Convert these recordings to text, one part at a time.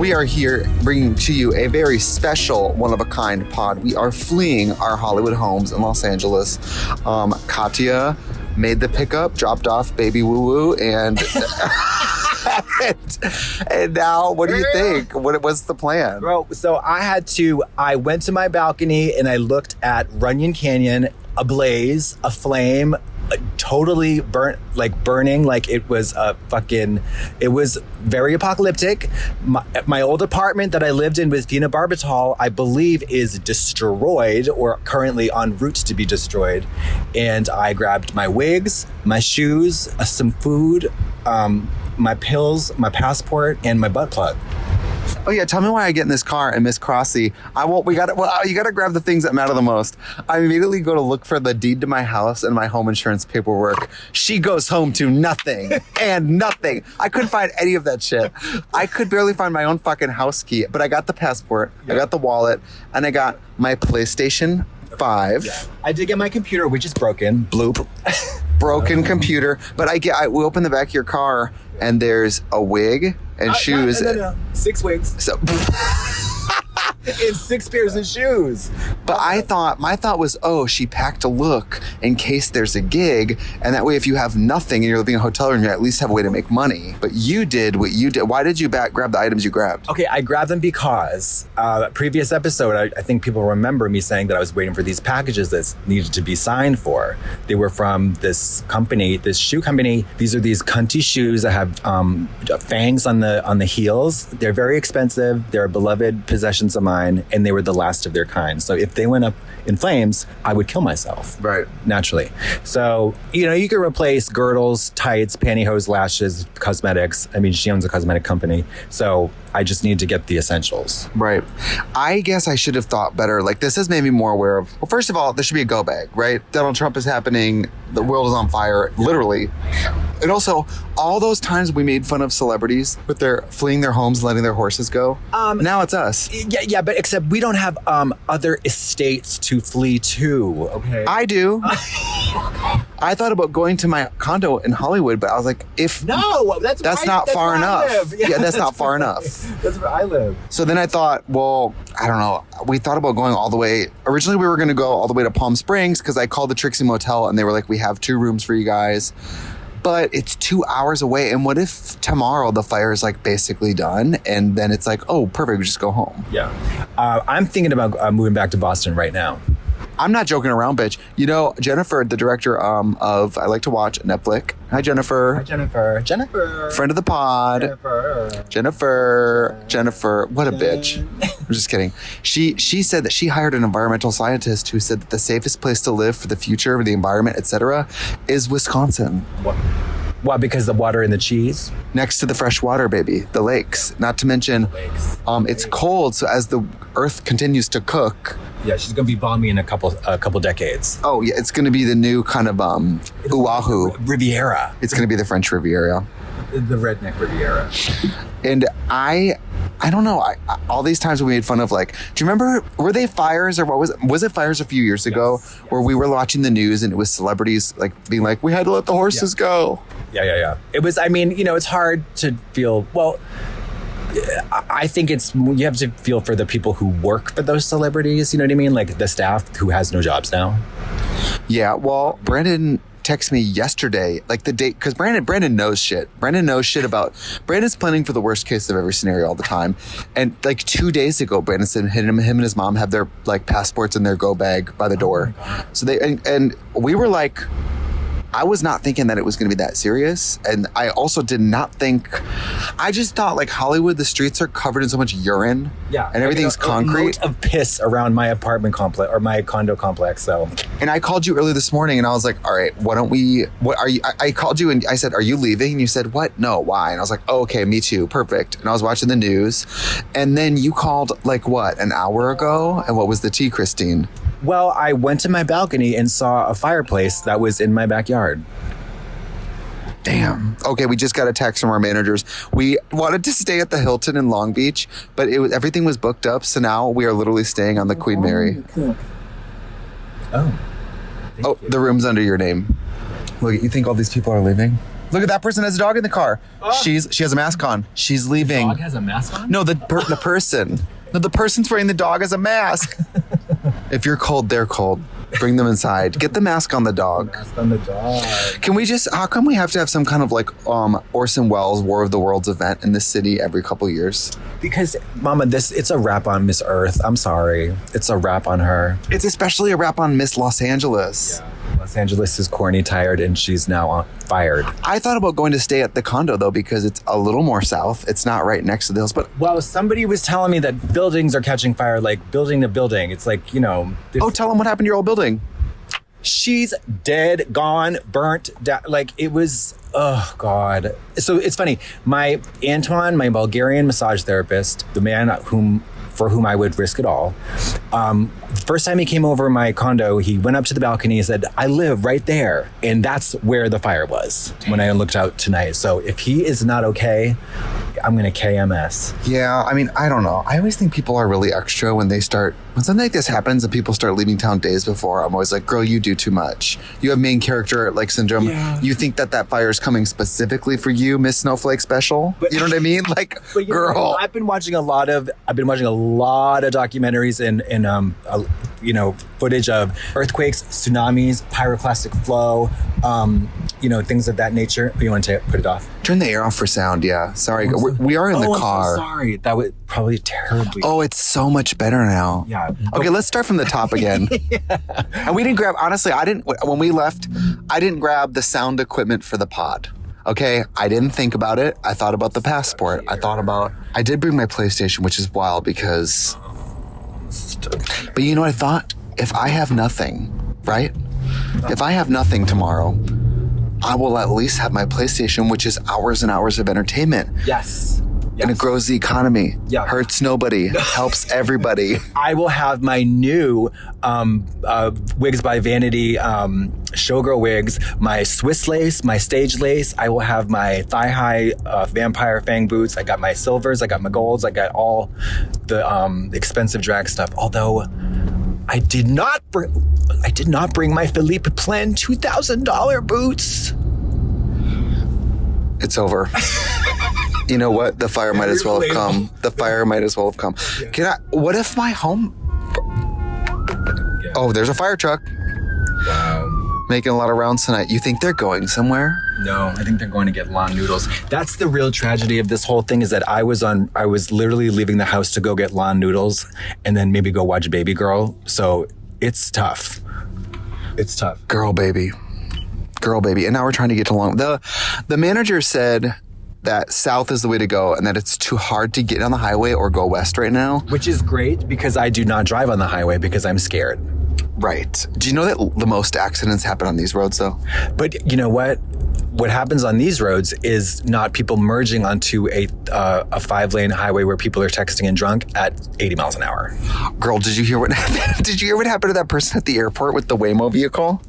We are here bringing to you a very special, one-of-a-kind pod. We are fleeing our Hollywood homes in Los Angeles. Katya made the pickup, dropped off baby woo-woo, and and now, what do you think? What's the plan? Bro, so I went to my balcony and I looked at Runyon Canyon, ablaze, aflame, totally burning like it was it was very apocalyptic. My old apartment that I lived in with phenobarbital, I believe, is destroyed or currently en route to be destroyed. And I grabbed my wigs, my shoes, some food, my pills, my passport, and my butt plug. Oh yeah, tell me why I get in this car and Miss Crossy. You gotta grab the things that matter the most. I immediately go to look for the deed to my house and my home insurance paperwork. She goes home to nothing and nothing. I couldn't find any of that shit. I could barely find my own fucking house key, but I got the passport, I got the wallet, and I got my PlayStation 5. Yeah. I did get my computer, which is broken. Bloop. Broken computer, but we open the back of your car and there's a wig and shoes. No. 6 wigs. So and 6 pairs of shoes. But my thought was, she packed a look in case there's a gig, and that way if you have nothing and you're living in a hotel room, you at least have a way to make money. But you did what you did. Why did you grab the items you grabbed? Okay, I grabbed them because previous episode, I think people remember me saying that I was waiting for these packages that needed to be signed for. They were from this company, this shoe company. These are these cunty shoes that have fangs on the heels. They're very expensive. They're beloved possessions of mine, and they were the last of their kind. So if they went up in flames, I would kill myself. Right. Naturally. So, you can replace girdles, tights, pantyhose, lashes, cosmetics. I mean, she owns a cosmetic company. So I just need to get the essentials. Right. I guess I should have thought better. Like, this has made me more aware of, well, first of all, there should be a go bag, right? Donald Trump is happening. The world is on fire, literally. And also, all those times we made fun of celebrities with their fleeing their homes, letting their horses go. Now it's us. Yeah, but except we don't have other estates to flee to. Okay. I do. I thought about going to my condo in Hollywood, but I was like, that's not far enough. Yeah, that's not far enough. That's where I live. So then I thought, well, I don't know. We thought about going all the way. Originally, we were going to go all the way to Palm Springs because I called the Trixie Motel and they were like, we have 2 rooms for you guys. But it's 2 hours away. And what if tomorrow the fire is like basically done? And then it's like, oh, perfect. We just go home. Yeah. I'm thinking about moving back to Boston right now. I'm not joking around, bitch. Jennifer, the director of I Like to Watch Netflix. Hi, Jennifer. Hi, Jennifer. Jennifer. Friend of the pod. Jennifer. What a bitch. I'm just kidding. She said that she hired an environmental scientist who said that the safest place to live for the future of the environment, etc., is Wisconsin. What, because the water and the cheese? Next to the fresh water, baby. The lakes. Not to mention, it's cold, so as the earth continues to cook. Yeah, she's going to be balmy in a couple decades. Oh, yeah, it's going to be the new kind of Oahu. Riviera. It's going to be the French Riviera. The redneck Riviera. And I don't know. All these times we made fun of, like, do you remember, were they fires or what was it? Was it fires a few years ago where we were watching the news and it was celebrities like being like, we had to let the horses go. Yeah. It was, it's hard to feel, well, I think you have to feel for the people who work for those celebrities, you know what I mean? Like the staff who has no jobs now. Yeah, well, Brandon texted me yesterday, like the date, because Brandon knows shit. Brandon's planning for the worst case of every scenario all the time. And like 2 days ago, Brandon said him and his mom have their like passports in their go bag by the door. So and we were like, I was not thinking that it was going to be that serious. And I also did not think, I just thought like Hollywood, the streets are covered in so much urine. Yeah. And everything's concrete. A moat of piss around my apartment complex or my condo complex. So. And I called you earlier this morning and I was like, all right, I called you and I said, are you leaving? And you said, what? No, why? And I was like, oh, okay, me too. Perfect. And I was watching the news. And then you called like what, an hour ago? And what was the tea, Christine? Well, I went to my balcony and saw a fireplace that was in my backyard. Damn. Okay, we just got a text from our managers. We wanted to stay at the Hilton in Long Beach, but everything was booked up, so now we are literally staying on the Queen Mary. Oh. The room's under your name. Look, you think all these people are leaving? Look at that person has a dog in the car. She has a mask on. She's leaving. The dog has a mask on? No, the person. No, the person's wearing the dog as a mask. If you're cold, they're cold. Bring them inside. Get the mask on the dog. Mask on the dog. How come we have to have some kind of like Orson Welles War of the Worlds event in this city every couple years? Because, Mama, it's a rap on Miss Earth. I'm sorry. It's a rap on her. It's especially a rap on Miss Los Angeles. Yeah. Los Angeles is corny, tired, and she's now fired. I thought about going to stay at the condo, though, because it's a little more south. It's not right next to the hills, but... Well, somebody was telling me that buildings are catching fire, like building to building. It's like, you know... Oh, tell them what happened to your old building. She's dead, gone, burnt down. Like, it was... Oh, God. So it's funny. My Antoine, my Bulgarian massage therapist, the man for whom I would risk it all. First time he came over my condo, he went up to the balcony and said, I live right there. And that's where the fire was when I looked out tonight. So if he is not okay, I'm going to KMS. Yeah, I mean, I don't know. I always think people are really extra when something like this happens and people start leaving town days before. I'm always like, girl, you do too much. You have main character like syndrome. Yeah. You think that fire is coming specifically for you, Miss Snowflake Special? You know what I mean? Like, girl. I've been watching a lot of documentaries and footage of earthquakes, tsunamis, pyroclastic flow, things of that nature. You want to put it off? Turn the air off for sound, yeah. Sorry. We are in the car. I'm so sorry. That would probably terribly... Oh, it's so much better now. Yeah. Okay, let's start from the top again. Yeah. And we didn't grab... Honestly, when we left, I didn't grab the sound equipment for the pod. Okay, I didn't think about it. I thought about the passport. I did bring my PlayStation, which is wild because... But you know what I thought? If I have nothing, right? If I have nothing tomorrow, I will at least have my PlayStation, which is hours and hours of entertainment. Yes. And it grows the economy. Yeah. Hurts nobody. Helps everybody. I will have my new Wigs by Vanity showgirl wigs, my Swiss lace, my stage lace. I will have my thigh-high vampire fang boots. I got my silvers. I got my golds. I got all the expensive drag stuff. Although I did not bring my Philippe Plein $2,000 boots. It's over. You know what? The fire might as well have come. The fire might as well have come. Yeah. What if my home... Yeah. Oh, there's a fire truck. Wow. Making a lot of rounds tonight. You think they're going somewhere? No, I think they're going to get lawn noodles. That's the real tragedy of this whole thing is that I was literally leaving the house to go get lawn noodles and then maybe go watch Baby Girl. So it's tough. It's tough. Girl, baby. And now we're trying to get along. The manager said that south is the way to go and that it's too hard to get on the highway or go west right now. Which is great because I do not drive on the highway because I'm scared. Right. Do you know that the most accidents happen on these roads though? But you know what? What happens on these roads is not people merging onto a 5-lane highway where people are texting and drunk at 80 miles an hour. Girl, did you hear what happened? Did you hear what happened to that person at the airport with the Waymo vehicle?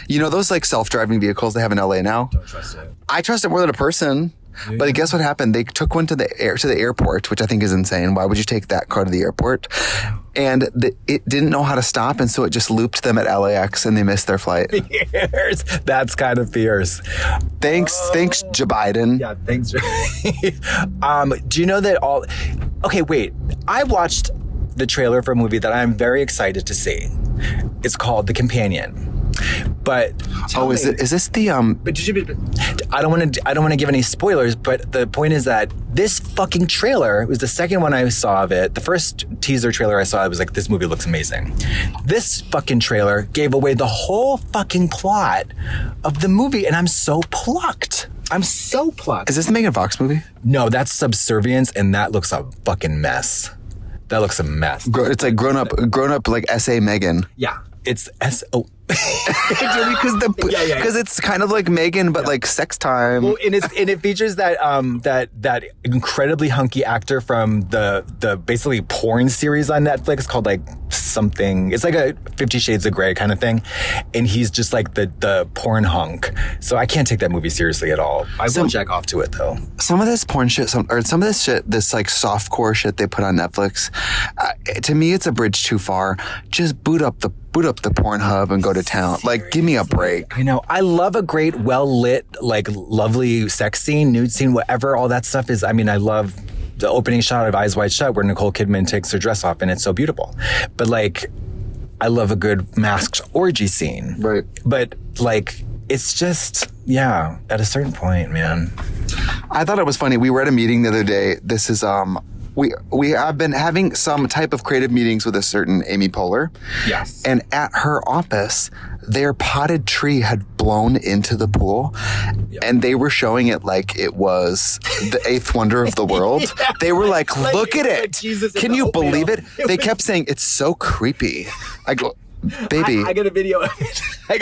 You know those like self-driving vehicles they have in LA now? Don't trust it. I trust it more than a person. Yeah. But guess what happened? They took one to the airport, which I think is insane. Why would you take that car to the airport? And it didn't know how to stop, and so it just looped them at LAX, and they missed their flight. Fierce. That's kind of fierce. Thanks, Joe Biden. Yeah, thanks. Do you know that all... Okay, wait. I watched the trailer for a movie that I'm very excited to see. It's called The Companion. But is this the But I don't want to give any spoilers, but the point is that this fucking trailer was the second one I saw of it. The first teaser trailer I saw, I was like, this movie looks amazing. This fucking trailer gave away the whole fucking plot of the movie, and I'm so plucked. Is this the Megan Fox movie? No, that's Subservience, and that looks a fucking mess. That looks a mess. It's like grown up like S.A. Megan. Yeah. It's S.O. Because it's kind of like Megan, but like sex time. Well, and it features that incredibly hunky actor from the basically porn series on Netflix called like something. It's like a 50 Shades of Grey kind of thing. And he's just like the porn hunk. So I can't take that movie seriously at all. I will jack off to it though. Some of this porn shit, some of this shit, this like softcore shit they put on Netflix, to me, it's a bridge too far. Just boot up the Pornhub and go to town. Like, give me a break. I know. I love a great, well-lit, like, lovely sex scene, nude scene, whatever all that stuff is. I mean, I love the opening shot of Eyes Wide Shut where Nicole Kidman takes her dress off and it's so beautiful. But, like, I love a good masked orgy scene. Right. But, like, it's just, yeah, at a certain point, man. I thought it was funny. We were at a meeting the other day. This is, we have been having some type of creative meetings with a certain Amy Poehler. Yes. And at her office, their potted tree had blown into the pool. Yep. And they were showing it like it was the eighth wonder of the world. Yeah. They were like, look at it. Jesus, can you believe it? They kept saying, it's so creepy. I go, baby. I got a video of it. I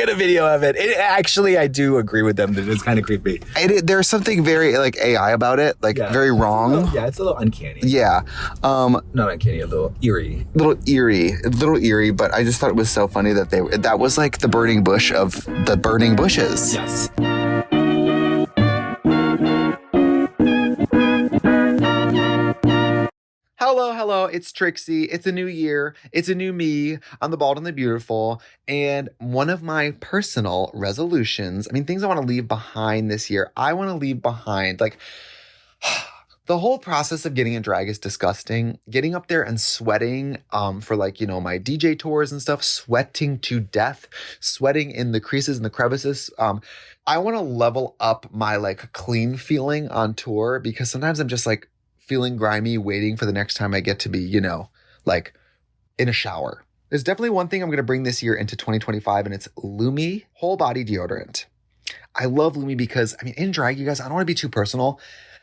do agree with them that it's kind of creepy. There's something very like AI about it, like very wrong. It's a little uncanny. Yeah. Not uncanny, a little eerie. A little eerie, but I just thought it was so funny that that was like the burning bush of the burning bushes. Yes. Hello, it's Trixie. It's a new year. It's a new me. I'm the bald and the beautiful. And one of my personal resolutions, things I want to leave behind this year, I want to leave behind, like, the whole process of getting in drag is disgusting. Getting up there and sweating for like, my DJ tours and stuff, sweating to death, sweating in the creases and the crevices. I want to level up my like clean feeling on tour because sometimes I'm just like, feeling grimy, waiting for the next time I get to be, like in a shower. There's definitely one thing I'm going to bring this year into 2025, and it's Lume whole body deodorant. I love Lume because, in drag, you guys, I don't want to be too personal.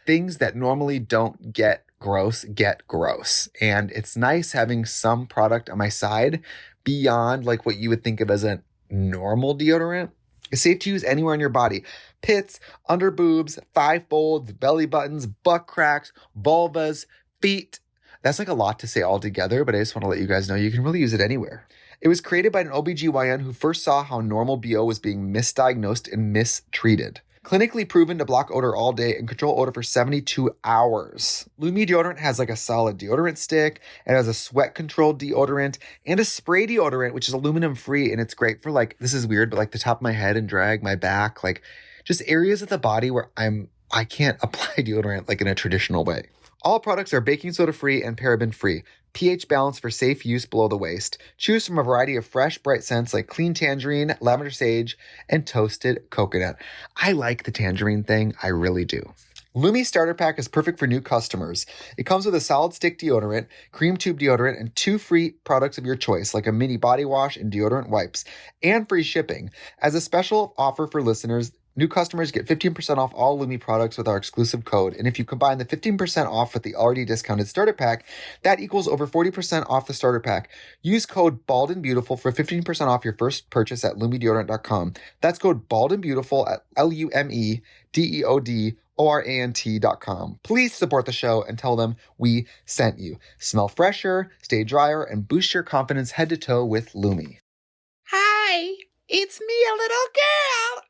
Things that normally don't get gross get gross. And it's nice having some product on my side beyond like what you would think of as a normal deodorant. It's safe to use anywhere on your body. Pits, under boobs, thigh folds, belly buttons, butt cracks, vulvas, feet. That's like a lot to say all together, but I just want to let you guys know you can really use it anywhere. It was created by an OBGYN who first saw how normal BO was being misdiagnosed and mistreated. Clinically proven to block odor all day and control odor for 72 hours. Lume deodorant has like a solid deodorant stick. It has a sweat control deodorant and a spray deodorant, which is aluminum free. And it's great for like, this is weird, but like the top of my head and drag, my back, like just areas of the body where I can't apply deodorant like in a traditional way. All products are baking soda free and paraben free. pH balance for safe use below the waist. Choose from a variety of fresh, bright scents like clean tangerine, lavender sage, and toasted coconut. I like the tangerine thing. I really do. Lume Starter Pack is perfect for new customers. It comes with a solid stick deodorant, cream tube deodorant, and 2 free products of your choice, like a mini body wash and deodorant wipes, and free shipping. As a special offer for listeners, new customers get 15% off all Lume products with our exclusive code. And if you combine the 15% off with the already discounted starter pack, that equals over 40% off the starter pack. Use code BALDAndBeautiful for 15% off your first purchase at LumeDeodorant.com. That's code BALDAndBeautiful at LumeDeodorant.com. Please support the show and tell them we sent you. Smell fresher, stay drier, and boost your confidence head to toe with Lume. Hi, it's me, a little girl.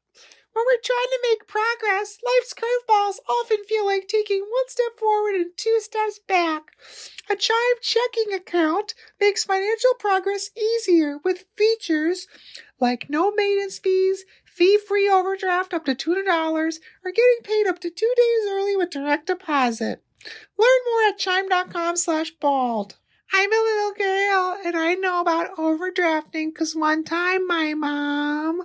When we're trying to make progress, life's curveballs often feel like taking 1 step forward and 2 steps back. A Chime checking account makes financial progress easier with features like no maintenance fees, fee-free overdraft up to $200, or getting paid up to 2 days early with direct deposit. Learn more at chime.com/bald. I'm a little girl, and I know about overdrafting because one time my mom,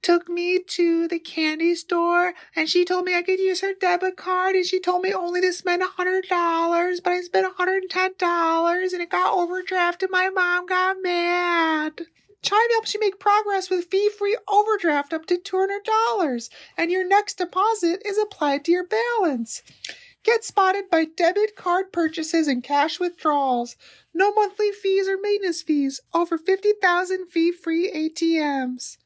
took me to the candy store and she told me I could use her debit card and she told me only to spend $100, but I spent $110 and it got overdrafted. My mom got mad. Chime helps you make progress with fee-free overdraft up to $200 and your next deposit is applied to your balance. Get spotted by debit card purchases and cash withdrawals. No monthly fees or maintenance fees. Over 50,000 fee-free ATMs.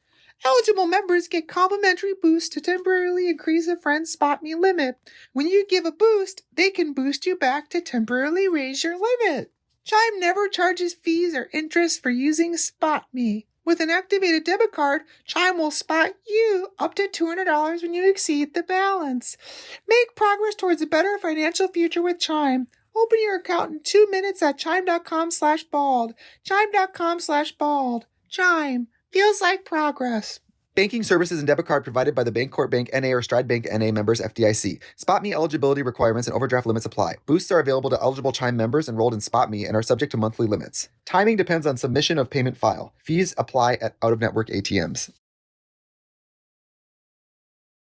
Eligible members get complimentary boosts to temporarily increase a friend's spot me limit. When you give a boost, they can boost you back to temporarily raise your limit. Chime never charges fees or interest for using Spot Me. With an activated debit card, Chime will spot you up to $200 when you exceed the balance. Make progress towards a better financial future with Chime. Open your account in 2 minutes at chime.com/bald. Chime.com/bald. Chime. Feels like progress. Banking services and debit card provided by the Bancorp Bank N.A. or Stride Bank N.A. members FDIC. Spot Me eligibility requirements and overdraft limits apply. Boosts are available to eligible Chime members enrolled in Spot Me and are subject to monthly limits. Timing depends on submission of payment file. Fees apply at out-of-network ATMs.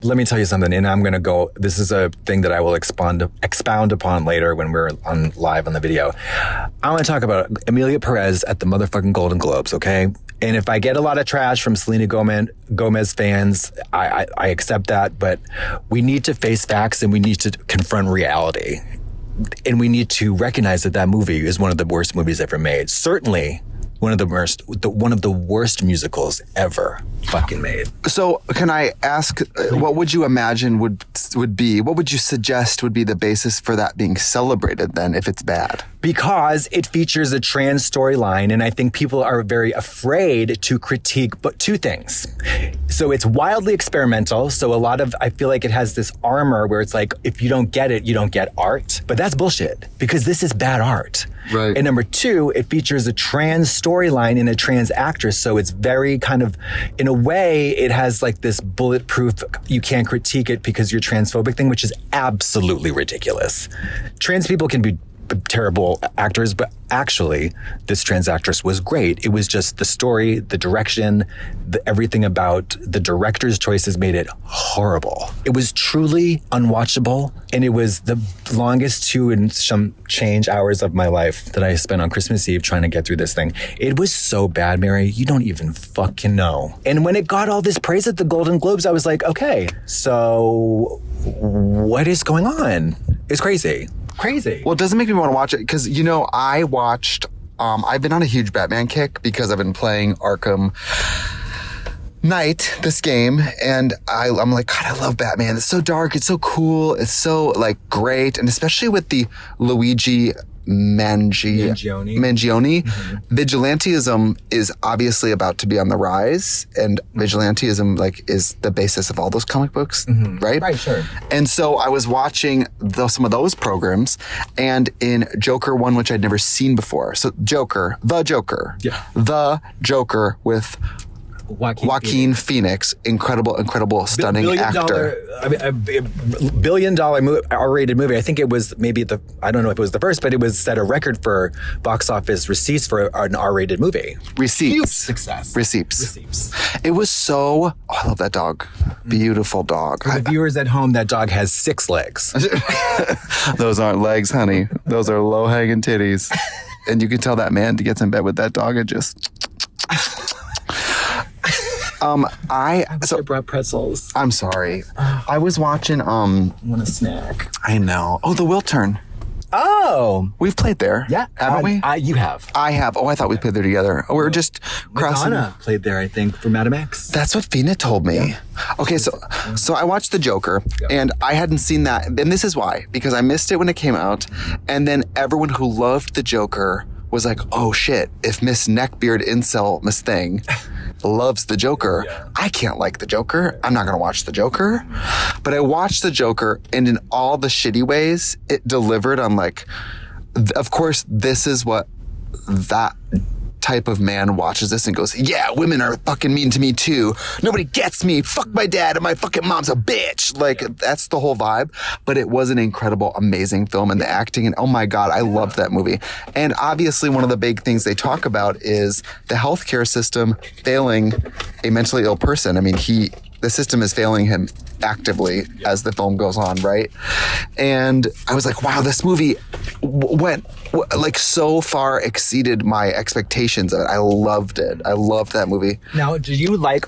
Let me tell you something, and I'm going to go, this is a thing that I will expound upon later when we're on live on the video. I want to talk about Emilia Perez at the motherfucking Golden Globes, okay? And if I get a lot of trash from Selena Gomez fans, I accept that, but we need to face facts and we need to confront reality. And we need to recognize that that movie is one of the worst movies ever made. Certainly one of the worst musicals ever fucking made. So can I ask, what would you imagine would be, what would you suggest would be the basis for that being celebrated then if it's bad? Because it features a trans storyline, and I think people are very afraid to critique but two things. So it's wildly experimental, so I feel like it has this armor where it's like, if you don't get it, you don't get art. But that's bullshit, because this is bad art. Right. And number two, it features a trans storyline and a trans actress, so it's very kind of, in a way, it has like this bulletproof, you can't critique it because you're transphobic thing, which is absolutely ridiculous. Trans people can be terrible actors, but actually this trans actress was great. It was just the story, the direction, everything about the director's choices made it horrible. It was truly unwatchable, and it was the longest 2 and some change hours of my life that I spent on Christmas Eve trying to get through this thing. It was so bad, Mary, you don't even fucking know. And when it got all this praise at the Golden Globes, I was like, okay, so what is going on? It's crazy. Well, it doesn't make me want to watch it because, you know, I watched, I've been on a huge Batman kick because I've been playing Arkham Knight, this game, and I'm like, God, I love Batman. It's so dark. It's so cool. It's so, like, great. And especially with the Luigi Mangione. Mm-hmm. Vigilantism is obviously about to be on the rise, and vigilantism is the basis of all those comic books, mm-hmm. right? Right, sure. And so I was watching some of those programs, and in Joker 1, which I'd never seen before. So the Joker with Joaquin Phoenix, incredible, stunning actor. $billion R-rated movie. I think it was I don't know if it was the first, but it was set a record for box office receipts for an R-rated movie. Receipts. Huge success. Receipts. It was so, I love that dog. Beautiful dog. For the viewers at home, that dog has 6 legs. Those aren't legs, honey. Those are low-hanging titties. And you can tell that man gets in bed with that dog and just... I brought pretzels. I'm sorry. I was watching, I want a snack. I know. Oh, the Will Turn. Oh. We've played there. Yeah. Haven't we? You have. I have. Oh, I thought we played there together. We were just crossing. Madonna played there, I think, for Madam X. That's what Fina told me. Yeah. Okay, so I watched The Joker, and I hadn't seen that. And this is why. Because I missed it when it came out. And then everyone who loved The Joker was like, oh shit, if Miss Neckbeard Incel Miss Thing loves The Joker, I can't like The Joker. I'm not going to watch The Joker. But I watched The Joker, and in all the shitty ways, it delivered on of course, this is what that type of man watches this and goes, yeah, women are fucking mean to me too. Nobody gets me. Fuck my dad, and my fucking mom's a bitch. That's the whole vibe. But it was an incredible, amazing film, and the acting, and oh my God, I loved that movie. And obviously one of the big things they talk about is the healthcare system failing a mentally ill person. I mean, the system is failing him actively as the film goes on, right? And I was like, wow, this movie went so far exceeded my expectations of it. I loved it. I loved that movie. Now, do you like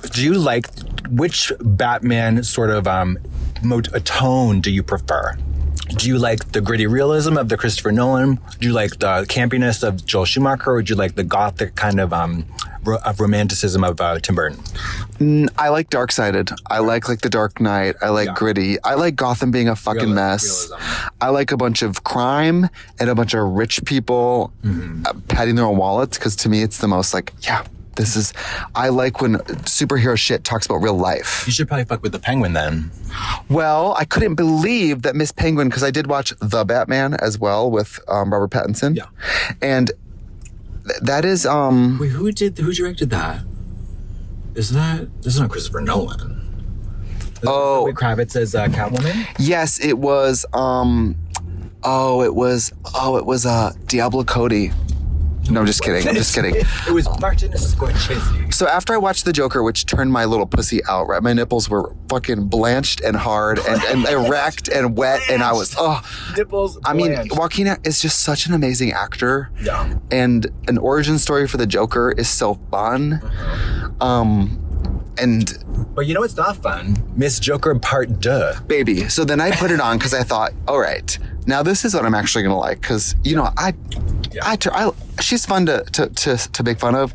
which Batman sort of tone do you prefer? Do you like the gritty realism of the Christopher Nolan? Do you like the campiness of Joel Schumacher? Or do you like the gothic kind of of romanticism of Tim Burton? I like dark-sided. I like the Dark Knight. I like gritty. I like Gotham being a fucking mess. Realism. I like a bunch of crime and a bunch of rich people patting their own wallets, because to me it's the most like, I like when superhero shit talks about real life. You should probably fuck with the Penguin then. Well, I couldn't believe that Miss Penguin, because I did watch The Batman as well with Robert Pattinson. Yeah. And that is... Wait, who directed that? This is not Christopher Nolan. Oh. Zoe Kravitz as Catwoman? Yes, it was... it was Diablo Cody. No, I'm just kidding. I'm just kidding. It was Martin Scorsese. So after I watched The Joker, which turned my little pussy out, right? My nipples were fucking blanched and hard and erect and wet. And I was, Nipples I mean, blanched. Joaquin is just such an amazing actor. Yeah. And an origin story for The Joker is so fun. But you know what's not fun? Miss Joker Part 2. Baby. So then I put it on because I thought, all right, now this is what I'm actually going to like. Because, you know, she's fun to make fun of.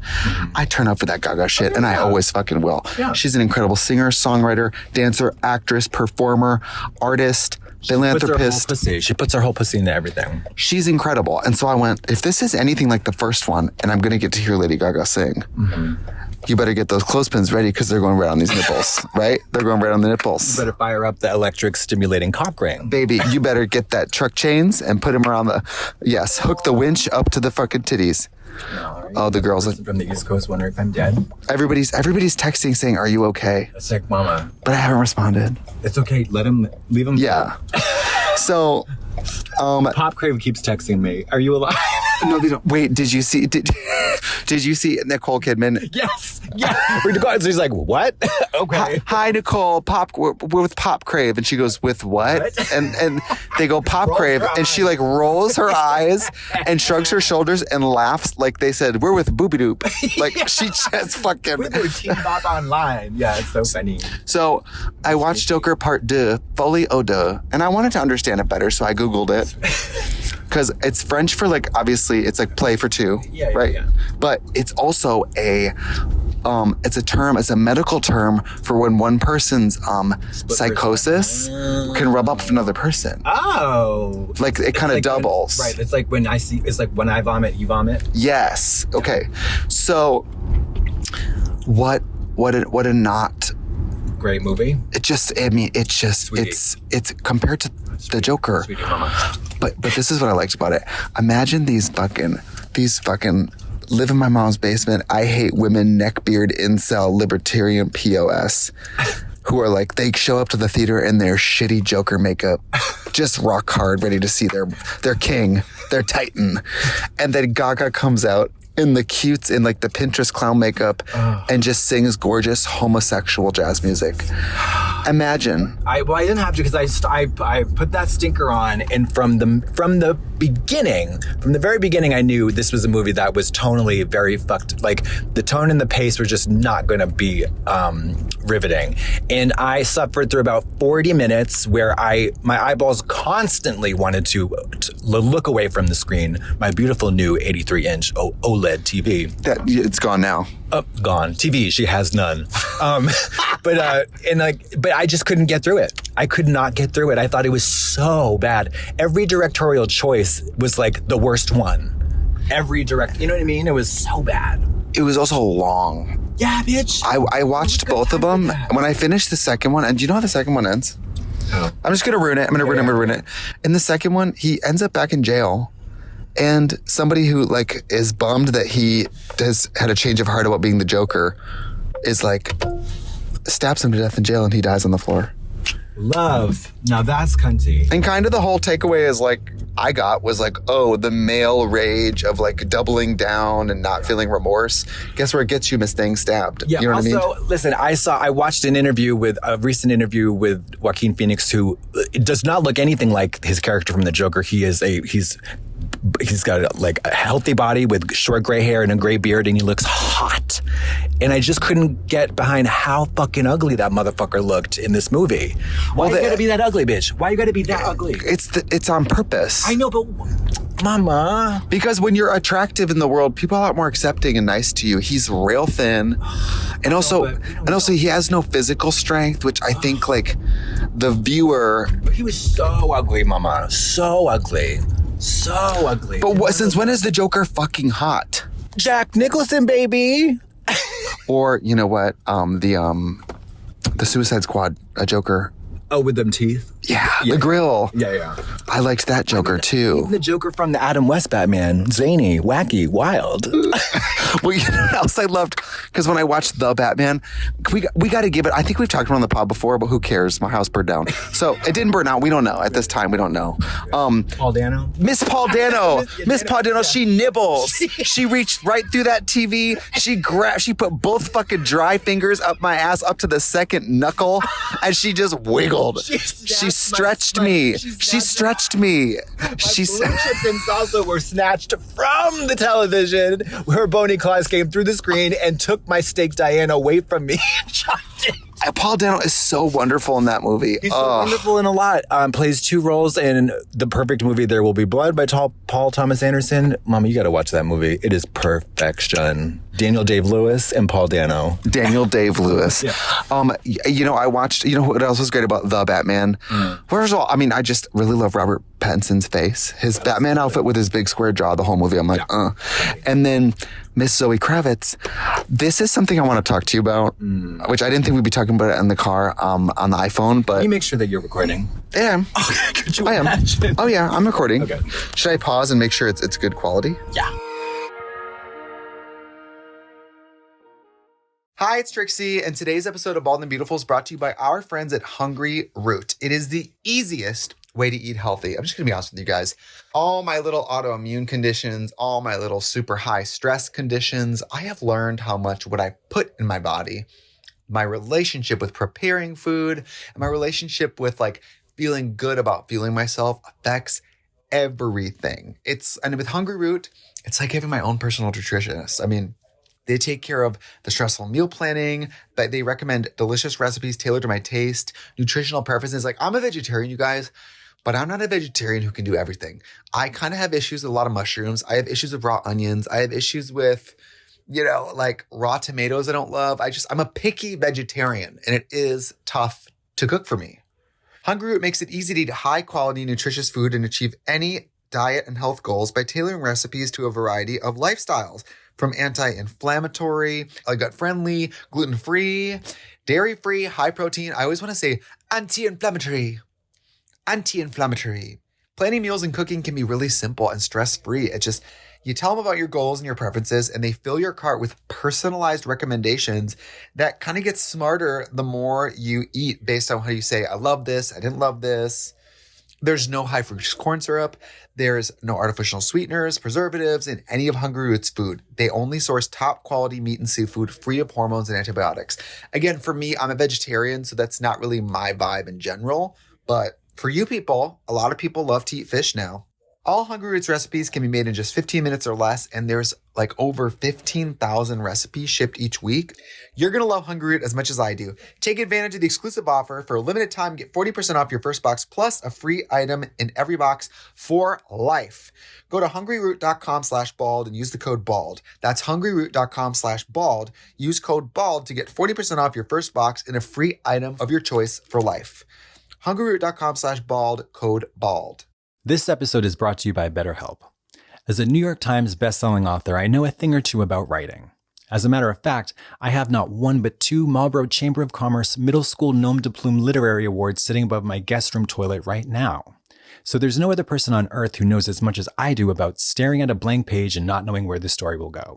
I turn up for that Gaga shit, and I always fucking will. Yeah. She's an incredible singer, songwriter, dancer, actress, performer, artist, philanthropist. She puts her whole pussy into everything. She's incredible. And so I went, if this is anything like the first one, and I'm going to get to hear Lady Gaga sing, you better get those clothespins ready, because they're going right on these nipples, right? They're going right on the nipples. You better fire up the electric stimulating cock ring. Baby, you better get that truck chains and put them around hook the winch up to the fucking titties. The girls from the East Coast wondering if I'm dead. Everybody's texting saying, "Are you okay?" It's like, Mama. But I haven't responded. It's okay. Leave him. Yeah. So, Pop Crave keeps texting me. Are you alive? No, they don't. Wait, did you see Nicole Kidman? Yes. Yeah. So she's like, what? Okay. Hi, Nicole. We're with Pop Crave. And she goes, with what? And they go, Pop Crave. And she like rolls her eyes and shrugs her shoulders and laughs like they said, we're with Booby Doop. Like she just fucking. With their Teen Bop Online. Yeah, it's so funny. So I watched Joker Part 2, Folie aux Deux, and I wanted to understand it better. So I Googled it. Because it's French for like, obviously it's like play for two, right? Yeah. But it's also it's a medical term for when one person's psychosis can rub off another person. Oh. Like it kind of doubles. Right. It's like when I vomit, you vomit. Yes. Okay. So what a not great movie. It's compared to The Joker. Sweetie mama. But this is what I liked about it. Imagine these fucking live in my mom's basement, I hate women, neckbeard, incel, libertarian POS who are like, they show up to the theater in their shitty Joker makeup, just rock hard, ready to see their king, their titan. And then Gaga comes out in the cutes, in like the Pinterest clown makeup, and just sings gorgeous homosexual jazz music. Imagine. I didn't have to, because I put that stinker on, and from the very beginning, I knew this was a movie that was tonally very fucked. Like the tone and the pace were just not going to be riveting, and I suffered through about 40 minutes where my eyeballs constantly wanted to look away from the screen. My beautiful new 83-inch OLED TV. It's gone now. Gone. TV, she has none. But I just couldn't get through it. I could not get through it. I thought it was so bad. Every directorial choice was like the worst one. You know what I mean? It was so bad. It was also long. Yeah, bitch. I watched both of them. When I finished the second one, and do you know how the second one ends? Oh. I'm just gonna ruin it. I'm gonna ruin it. In the second one, he ends up back in jail. And somebody who like is bummed that he has had a change of heart about being the Joker is like stabs him to death in jail, and he dies on the floor. Love. Now that's cunty. And kind of the whole takeaway is like was like, oh, the male rage of like doubling down and not feeling remorse. Guess where it gets you, Miss Thing stabbed. Yeah. You know what I mean? Listen, I watched a recent interview with Joaquin Phoenix, who does not look anything like his character from The Joker. He's got like a healthy body with short gray hair and a gray beard, and he looks hot. And I just couldn't get behind how fucking ugly that motherfucker looked in this movie. Why you gotta be that ugly, bitch? Why you gotta be that ugly? It's on purpose. I know, but Mama. Because when you're attractive in the world, people are a lot more accepting and nice to you. He's rail thin. And also he has no physical strength, which I think like the viewer. But he was so ugly, Mama. So ugly. So ugly. But since when is the Joker fucking hot? Jack Nicholson, baby. Or you know what? The Suicide Squad, a Joker. Oh, with them teeth? Yeah, the grill. Yeah. I liked that Joker too. Even the Joker from the Adam West Batman. Zany, wacky, wild. Well, you know what else I loved? Because when I watched The Batman, we got to give it, I think we've talked about it on the pod before, but who cares? My house burned down. So it didn't burn out. We don't know. At this time, we don't know. Paul Dano? Miss Paul Dano. Miss Paul Dano, she nibbles. She reached right through that TV. She put both fucking dry fingers up my ass up to the second knuckle, and she just wiggled. She stretched me. She stretched me. My blue chips and salsa were snatched from the television. Her bony claws came through the screen and took my steak Diane away from me and chopped it. Paul Dano is so wonderful in that movie. He's so wonderful in a lot. Plays 2 roles in the perfect movie There Will Be Blood by Paul Thomas Anderson. Mama, you got to watch that movie. It is perfection. Daniel Dave Lewis and Paul Dano. Daniel Dave Lewis. Yeah. I watched, what else was great about The Batman? First of all, I mean, I just really love Robert Pattinson's face. His Batman outfit with his big square jaw the whole movie. I'm like, And then Miss Zoe Kravitz. This is something I want to talk to you about, which I didn't think we'd be talking about it in the car on the iPhone, but... Can you make sure that you're recording? I am. Okay, could you I am. imagine? Oh, yeah, I'm recording. Okay. Should I pause and make sure it's good quality? Yeah. Hi, it's Trixie, and today's episode of Bald and Beautiful is brought to you by our friends at Hungryroot. It is the easiest way to eat healthy. I'm just going to be honest with you guys. All my little autoimmune conditions, all my little super high stress conditions, I have learned how much what I put in my body, my relationship with preparing food, and my relationship with like feeling good about fueling myself affects everything. And with Hungryroot, it's like having my own personal nutritionist. I mean, they take care of the stressful meal planning, but they recommend delicious recipes tailored to my taste, nutritional preferences. Like, I'm a vegetarian, you guys, but I'm not a vegetarian who can do everything. I kind of have issues with a lot of mushrooms. I have issues with raw onions. I have issues with, like raw tomatoes I don't love. I'm a picky vegetarian, and it is tough to cook for me. Hungryroot makes it easy to eat high quality, nutritious food and achieve any diet and health goals by tailoring recipes to a variety of lifestyles. From anti-inflammatory, gut-friendly, gluten-free, dairy-free, high-protein. I always want to say anti-inflammatory. Anti-inflammatory. Planning meals and cooking can be really simple and stress-free. It's just, you tell them about your goals and your preferences, and they fill your cart with personalized recommendations that kind of get smarter the more you eat based on how you say, I love this, I didn't love this. There's no high fructose corn syrup. There's no artificial sweeteners, preservatives in any of Hungryroot's food. They only source top quality meat and seafood free of hormones and antibiotics. Again, for me, I'm a vegetarian, so that's not really my vibe in general. But for you people, a lot of people love to eat fish now. All Hungryroot's recipes can be made in just 15 minutes or less, and there's like over 15,000 recipes shipped each week. You're going to love Hungryroot as much as I do. Take advantage of the exclusive offer. For a limited time, get 40% off your first box plus a free item in every box for life. Go to hungryroot.com/bald and use the code BALD. That's hungryroot.com/bald. Use code BALD to get 40% off your first box and a free item of your choice for life. hungryroot.com/bald, code BALD. This episode is brought to you by BetterHelp. As a New York Times bestselling author, I know a thing or two about writing. As a matter of fact, I have not one but 2 Marlboro Chamber of Commerce Middle School Nom de Plume Literary Awards sitting above my guest room toilet right now. So there's no other person on earth who knows as much as I do about staring at a blank page and not knowing where the story will go.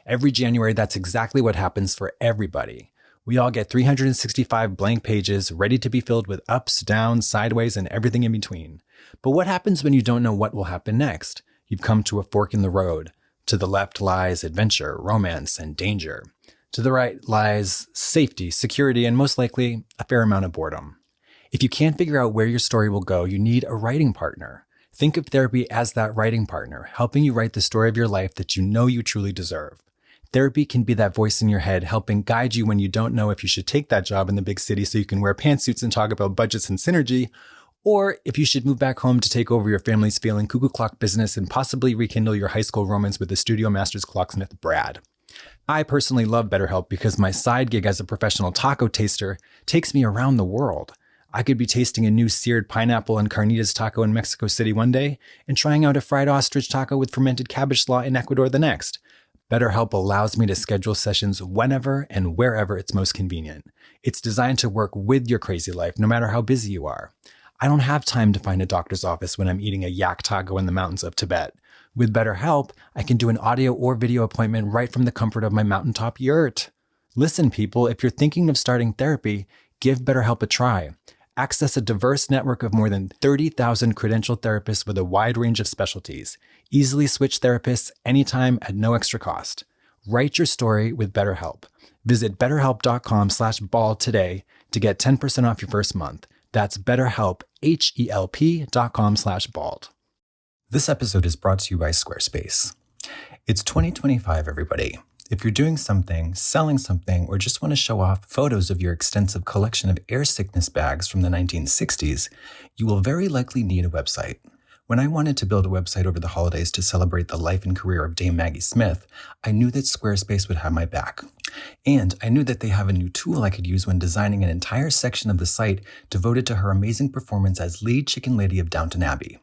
Every January, that's exactly what happens for everybody. We all get 365 blank pages ready to be filled with ups, downs, sideways, and everything in between. But what happens when you don't know what will happen next? You've come to a fork in the road. To the left lies adventure, romance, and danger. To the right lies safety, security, and most likely a fair amount of boredom. If you can't figure out where your story will go, you need a writing partner. Think of therapy as that writing partner, helping you write the story of your life that you know you truly deserve. Therapy can be that voice in your head helping guide you when you don't know if you should take that job in the big city so you can wear pantsuits and talk about budgets and synergy, or if you should move back home to take over your family's failing cuckoo clock business and possibly rekindle your high school romance with the Studio Masters clocksmith Brad. I personally love BetterHelp because my side gig as a professional taco taster takes me around the world. I could be tasting a new seared pineapple and carnitas taco in Mexico City one day and trying out a fried ostrich taco with fermented cabbage slaw in Ecuador the next. BetterHelp allows me to schedule sessions whenever and wherever it's most convenient. It's designed to work with your crazy life, no matter how busy you are. I don't have time to find a doctor's office when I'm eating a yak taco in the mountains of Tibet. With BetterHelp, I can do an audio or video appointment right from the comfort of my mountaintop yurt. Listen, people, if you're thinking of starting therapy, give BetterHelp a try. Access a diverse network of more than 30,000 credentialed therapists with a wide range of specialties. Easily switch therapists anytime at no extra cost. Write your story with BetterHelp. Visit betterhelp.com/bald today to get 10% off your first month. That's BetterHelp, HELP.com/bald. This episode is brought to you by Squarespace. It's 2025, everybody. If you're doing something, selling something, or just want to show off photos of your extensive collection of air sickness bags from the 1960s, you will very likely need a website. When I wanted to build a website over the holidays to celebrate the life and career of Dame Maggie Smith, I knew that Squarespace would have my back. And I knew that they have a new tool I could use when designing an entire section of the site devoted to her amazing performance as lead chicken lady of Downton Abbey.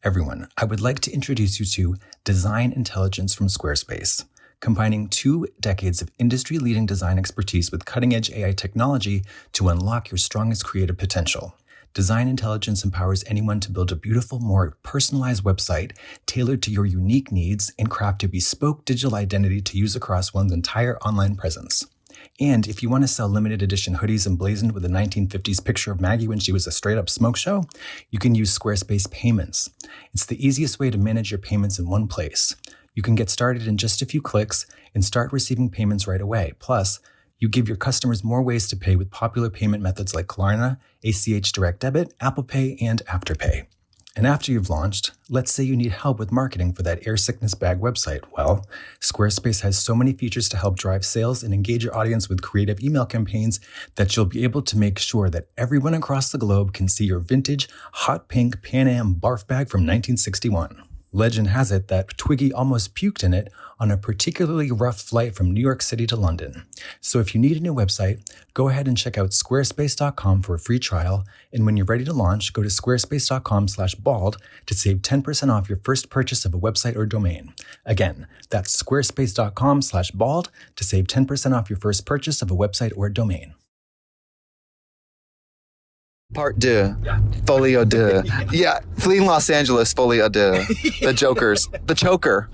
Everyone, I would like to introduce you to Design Intelligence from Squarespace. Combining 2 decades of industry-leading design expertise with cutting-edge AI technology to unlock your strongest creative potential. Design Intelligence empowers anyone to build a beautiful, more personalized website tailored to your unique needs and craft a bespoke digital identity to use across one's entire online presence. And if you want to sell limited edition hoodies emblazoned with a 1950s picture of Maggie when she was a straight-up smoke show, you can use Squarespace Payments. It's the easiest way to manage your payments in one place. You can get started in just a few clicks and start receiving payments right away. Plus, you give your customers more ways to pay with popular payment methods like Klarna, ACH Direct Debit, Apple Pay, and Afterpay. And after you've launched, let's say you need help with marketing for that air sickness bag website. Well, Squarespace has so many features to help drive sales and engage your audience with creative email campaigns that you'll be able to make sure that everyone across the globe can see your vintage, hot pink Pan Am barf bag from 1961. Legend has it that Twiggy almost puked in it on a particularly rough flight from New York City to London. So if you need a new website, go ahead and check out squarespace.com for a free trial. And when you're ready to launch, go to squarespace.com/bald to save 10% off your first purchase of a website or domain. Again, that's squarespace.com/bald to save 10% off your first purchase of a website or domain. Part 2. Folio 2. Yeah, fleeing Los Angeles, Folio 2. The Jokers. The Choker.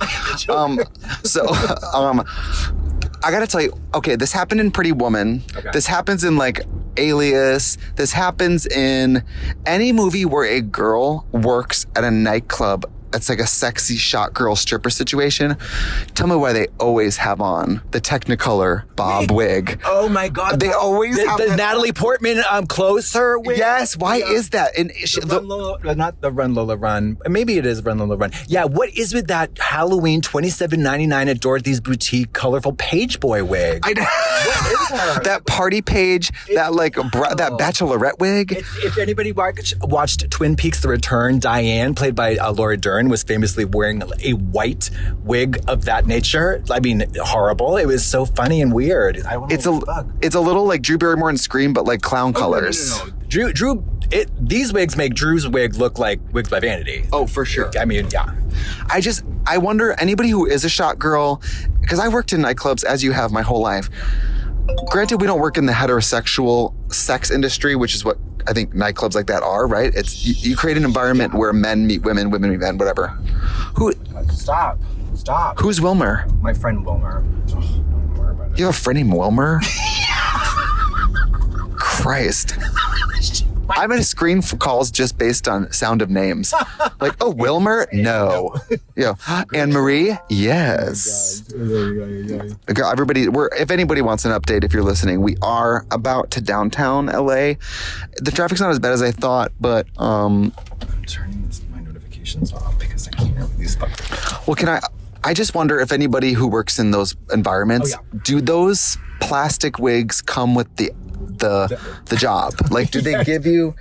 I gotta tell you, okay, this happened in Pretty Woman. Okay. This happens in like Alias. This happens in any movie where a girl works at a nightclub. It's like a sexy shot girl stripper situation. Tell me why they always have on the Technicolor bob wig. Oh my God. They always have the Natalie Portman closer wig. Yes. Why is that? And not the Run Lola Run. Maybe it is Run Lola Run. Yeah. What is with that Halloween $27.99 at Dorothy's Boutique colorful page boy wig? What is her? That party page, that bachelorette wig. If anybody watched Twin Peaks: The Return, Diane, played by Laura Dern, was famously wearing a white wig of that nature. I mean, horrible. It was so funny and weird. It's a little like Drew Barrymore in Scream, but like clown colors. No. These wigs make Drew's wig look like Wigs by Vanity. Oh, for sure. I mean, yeah. I wonder, anybody who is a shot girl, because I worked in nightclubs as you have my whole life. Granted, we don't work in the heterosexual sex industry, which is what I think nightclubs like that are, right? It's you create an environment where men meet women, women meet men, whatever. Stop. Who's Wilmer? My friend Wilmer. Don't worry about it. You have a friend named Wilmer? Christ. I'm in screen calls just based on sound of names. Like, oh, Wilmer? No. Yeah. Anne Marie? Yes. Everybody, if anybody wants an update, if you're listening, we are about to downtown LA. The traffic's not as bad as I thought, but I'm turning my notifications off because I can't have these fuckers. Well, I just wonder if anybody who works in those environments, do those plastic wigs come with the job? Like, do they give you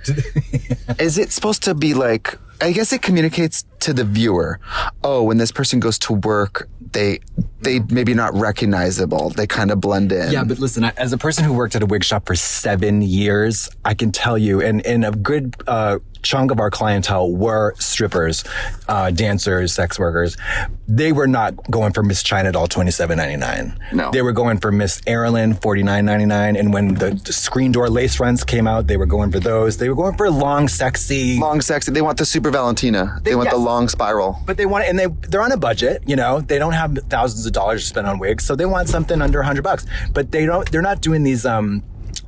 Is it supposed to be like, I guess it communicates to the viewer, oh, when this person goes to work, they maybe not recognizable. They kind of blend in. Yeah, but listen, as a person who worked at a wig shop for 7 years, I can tell you, and a good chunk of our clientele were strippers, dancers, sex workers. They were not going for Miss China Doll $27.99. No. They were going for Miss Erilyn $49.99. And when the screen door lace fronts came out, they were going for those. They were going for long, sexy. They want the Super Valentina. They want the long spiral. But they want it, and they're on a budget, you know. They don't have thousands of dollars to spend on wigs, so they want something under $100. But they're not doing these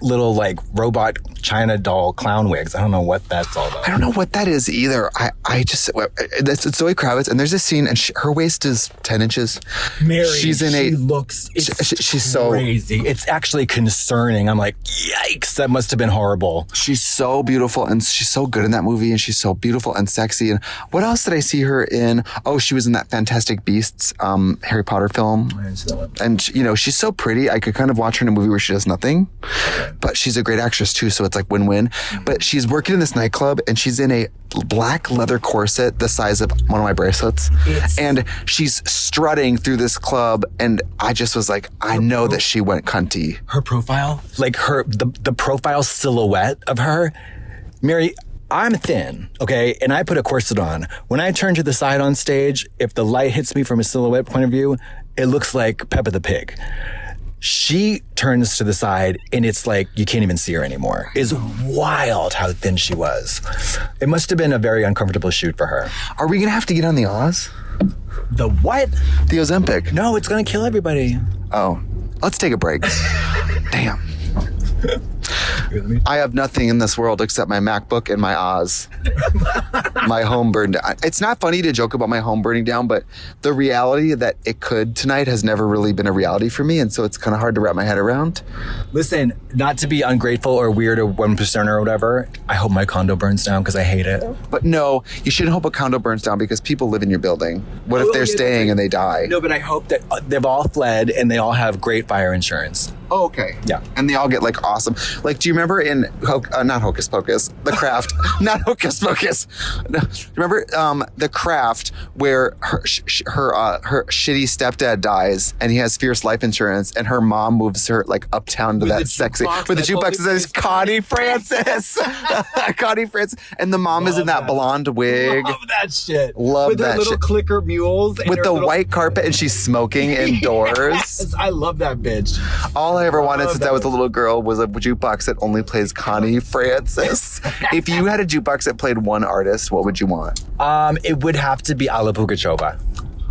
little like robot China doll clown wigs. I don't know what that's all about. I don't know what that is either. It's Zoe Kravitz, and there's this scene, and her waist is 10 inches. Mary, she's she's so crazy. It's actually concerning. I'm like, yikes, that must have been horrible. She's so beautiful, and she's so good in that movie, and she's so beautiful and sexy. And what else did I see her in? Oh, she was in that Fantastic Beasts Harry Potter film. And you know, she's so pretty. I could kind of watch her in a movie where she does nothing. But she's a great actress too, so it's like win-win. But she's working in this nightclub, and she's in a black leather corset the size of one of my bracelets. And she's strutting through this club, and I just was like, I know that she went cunty. Her profile, like the profile silhouette of her, Mary, I'm thin, okay, and I put a corset on. When I turn to the side on stage, if the light hits me from a silhouette point of view, it looks like Peppa the Pig. She turns to the side, and it's like you can't even see her anymore. It's wild how thin she was. It must have been a very uncomfortable shoot for her. Are we going to have to get on the Oz? The what? The Ozempic. No, it's going to kill everybody. Oh, let's take a break. Damn. I have nothing in this world except my MacBook and my Oz. My home burned down. It's not funny to joke about my home burning down, but the reality that it could tonight has never really been a reality for me, and so it's kind of hard to wrap my head around. Listen, not to be ungrateful or weird or 1% or whatever, I hope my condo burns down because I hate it. But no, you shouldn't hope a condo burns down because people live in your building. What if they're staying and they die? No, but I hope that they've all fled and they all have great fire insurance. Oh, okay. Yeah. And they all get like awesome. Like, do you remember in not Hocus Pocus, The Craft, not Hocus Pocus. No, remember The Craft where her shitty stepdad dies and he has fierce life insurance and her mom moves her like uptown to that sexy with the jukebox that says Connie Francis. Connie Francis. And the mom is in that blonde wig. Love that shit. Love with that her little shit. clicker mules. And With the white carpet and she's smoking indoors. Yes, I love that bitch. All I ever wanted since I was a little girl was a jukebox that only plays Connie Francis. If you had a jukebox that played one artist, what would you want? It would have to be Alla Pugacheva.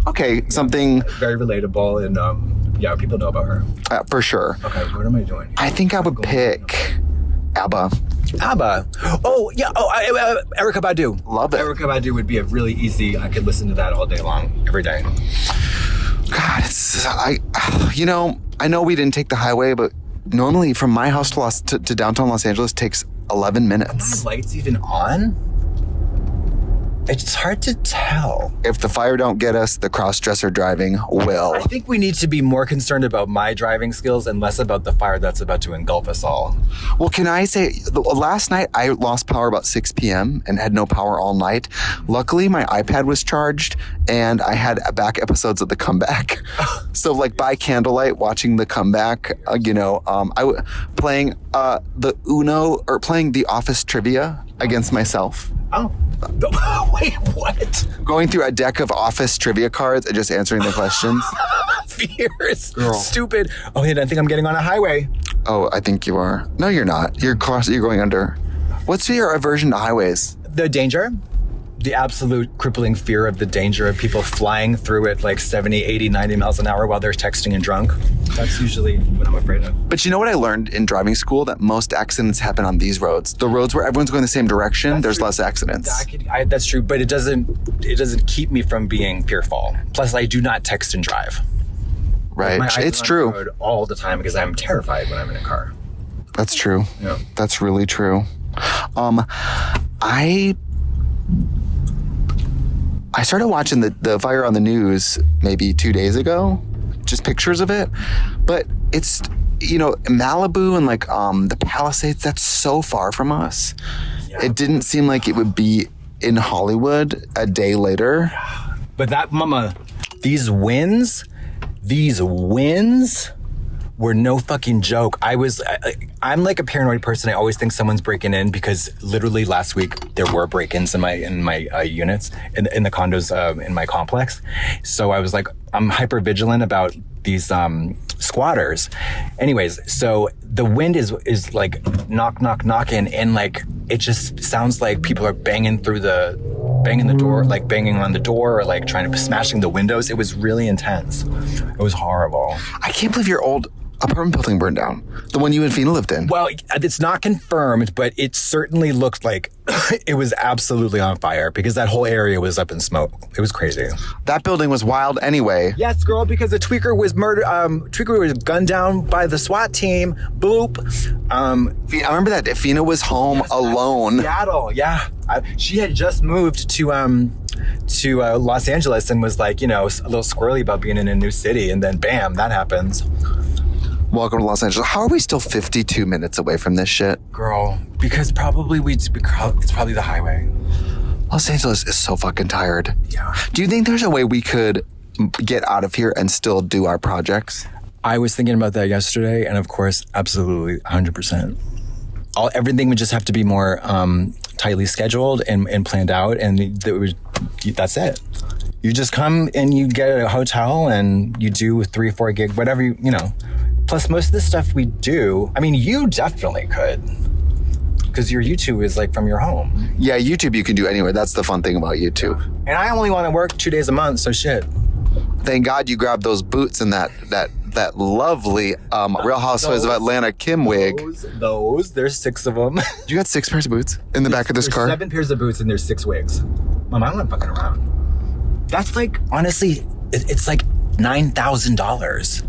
Okay, something Very relatable and yeah, people know about her. for sure. Okay, what am I doing? I think I would pick ABBA. ABBA. Oh, yeah. Oh, Erykah Badu. Love it. Erykah Badu would be a really easy, I could listen to that all day long, every day. God, I know we didn't take the highway, but normally from my house to downtown Los Angeles takes 11 minutes. Are the lights even on? It's hard to tell. If the fire don't get us, the cross-dresser driving will. I think we need to be more concerned about my driving skills and less about the fire that's about to engulf us all. Well, can I say, last night I lost power about 6 p.m. and had no power all night. Luckily, my iPad was charged and I had back episodes of The Comeback. So like by candlelight, watching The Comeback, playing the Uno or playing the Office trivia against myself. Oh. Wait, what? Going through a deck of Office trivia cards and just answering the questions. Fierce. Girl. Stupid. Oh, I think I'm getting on a highway. Oh, I think you are. No, you're not. You're going under. What's your aversion to highways? The danger. The absolute crippling fear of the danger of people flying through it like 70, 80, 90 miles an hour while they're texting and drunk. That's usually what I'm afraid of. But you know what I learned in driving school? That most accidents happen on these roads. The roads where everyone's going the same direction, there's less accidents. That's true, but it doesn't keep me from being fearful. Plus, I do not text and drive. Right. My eyes It's are on true. the road all the time because I'm terrified when I'm in a car. That's true. Yeah. That's really true. I started watching the fire on the news maybe 2 days ago, just pictures of it. But it's, Malibu and like the Palisades, that's so far from us. It didn't seem like it would be in Hollywood a day later. But that, mama, these wins were no fucking joke. I'm like a paranoid person. I always think someone's breaking in because literally last week there were break-ins in my units in the condos in my complex. So I was like, I'm hyper vigilant about these squatters. Anyways, so the wind is like knocking, and like it just sounds like people are banging the door, like banging on the door or like trying to smashing the windows. It was really intense. It was horrible. I can't believe your old apartment building burned down. The one you and Fina lived in. Well, it's not confirmed, but it certainly looked like it was absolutely on fire because that whole area was up in smoke. It was crazy. That building was wild anyway. Yes, girl, because the tweaker was murdered. Tweaker was gunned down by the SWAT team. Boop. I remember that Fina was home alone. Seattle, yeah. She had just moved to Los Angeles and was like, a little squirrely about being in a new city, and then bam, that happens. Welcome to Los Angeles. How are we still 52 minutes away from this shit? Girl, because probably it's probably the highway. Los Angeles is so fucking tired. Yeah. Do you think there's a way we could get out of here and still do our projects? I was thinking about that yesterday, and of course, absolutely, 100%. Everything would just have to be more tightly scheduled and planned out, and that's it. You just come and you get a hotel and you do 3 or 4 gig, whatever you know. Plus, most of the stuff we do, I mean, you definitely could, because your YouTube is like from your home. Yeah, YouTube you can do anywhere. That's the fun thing about YouTube. And I only want to work 2 days a month, so shit. Thank God you grabbed those boots and that lovely Real Housewives of Atlanta Kim wig. There's 6 of them. You got 6 pairs of boots in the back of this car? 7 pairs of boots and there's 6 wigs. Mom, I'm not fucking around. That's like, honestly, it's like $9,000.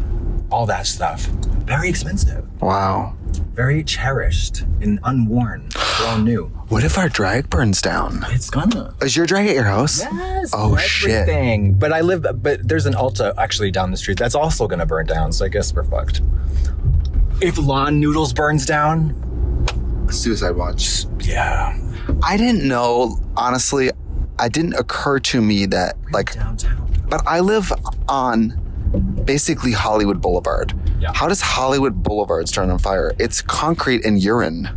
All that stuff. Very expensive. Wow. Very cherished and unworn. They're all new. What if our drag burns down? It's gonna. Is your drag at your house? Yes. Oh, everything. shit. But there's an Ulta actually down the street that's also gonna burn down, so I guess we're fucked. If Lawn Noodles burns down. Suicide watch. Yeah. I didn't know, honestly, it didn't occur to me that, like, downtown. But I live on basically Hollywood Boulevard. Yeah. How does Hollywood Boulevard start on fire? It's concrete and urine.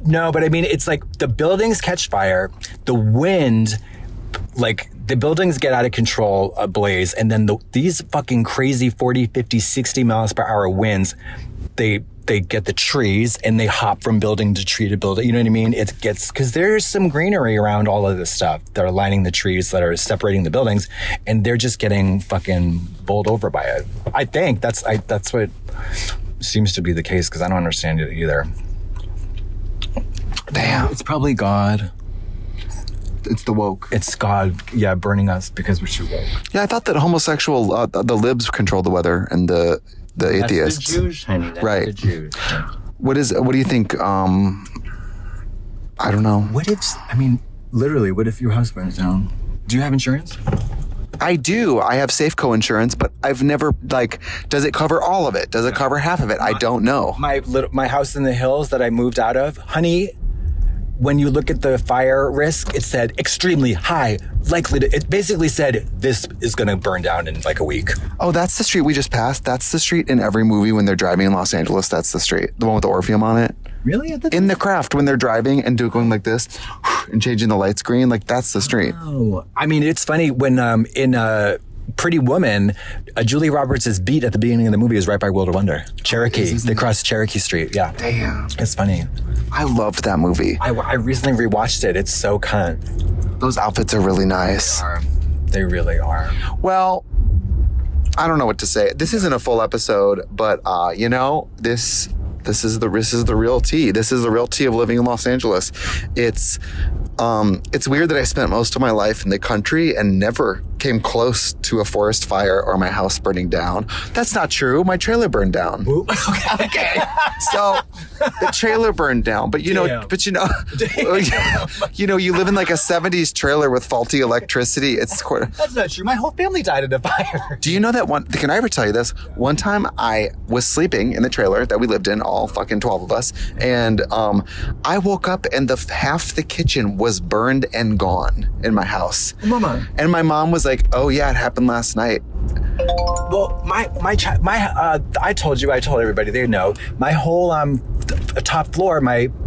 No, but I mean, it's like the buildings catch fire, the wind, like the buildings get out of control, ablaze, and then these fucking crazy 40, 50, 60 miles per hour winds, they get the trees and they hop from building to tree to building. You know what I mean? It gets, because there's some greenery around all of this stuff that are lining the trees that are separating the buildings, and they're just getting fucking bowled over by it. I think that's what seems to be the case, because I don't understand it either. Damn. It's probably God. It's the woke. It's God, yeah, burning us because we're too woke. Yeah, I thought that homosexual, the libs control the weather and the atheists. That's the Jews, honey. That's right. the Jews. What do you think? I don't know. Literally, what if your house burns down? Do you have insurance? I do. I have Safeco insurance, but I've never, does it cover all of it? Does it cover half of it? I don't know. My house in the hills that I moved out of, honey, when you look at the fire risk, it said extremely high, it basically said this is going to burn down in like a week. Oh, that's the street we just passed. That's the street in every movie when they're driving in Los Angeles. That's the street. The one with the Orpheum on it. Really? In The Craft, when they're driving and going like this and changing the light screen, that's the street. Oh, I mean, it's funny when in Pretty Woman, Julia Roberts' beat at the beginning of the movie is right by World of Wonder. Cherokee. They cross Cherokee Street. Yeah. Damn. It's funny. I loved that movie. I recently rewatched it. It's so cunt. Those outfits are really nice. They really are. Well, I don't know what to say. This isn't a full episode, but this is the real tea. This is the real tea of living in Los Angeles. It's weird that I spent most of my life in the country and never came close to a forest fire or my house burning down. That's not true. My trailer burned down. Ooh, okay. So the trailer burned down, but you know, Damn. you live in like a 70s trailer with faulty electricity. It's quite. That's not true. My whole family died in a fire. Do you know that one? Can I ever tell you this? One time I was sleeping in the trailer that we lived in, all fucking 12 of us, and I woke up and half the kitchen was burned and gone in my house. Mama. And my mom was like, "Oh yeah, it happened last night." Well, I told everybody, they know, my whole top floor,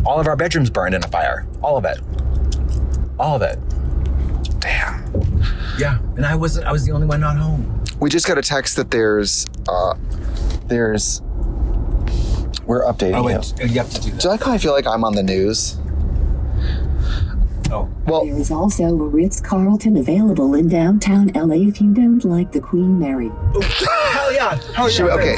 all of our bedrooms burned in a fire. All of it. Damn. Yeah, and I was the only one not home. We just got a text that we're updating you. You have to do that. Do you like how I feel like I'm on the news? Oh. Well, There is also a Ritz-Carlton available in downtown LA if you don't like the Queen Mary. Hell yeah. okay.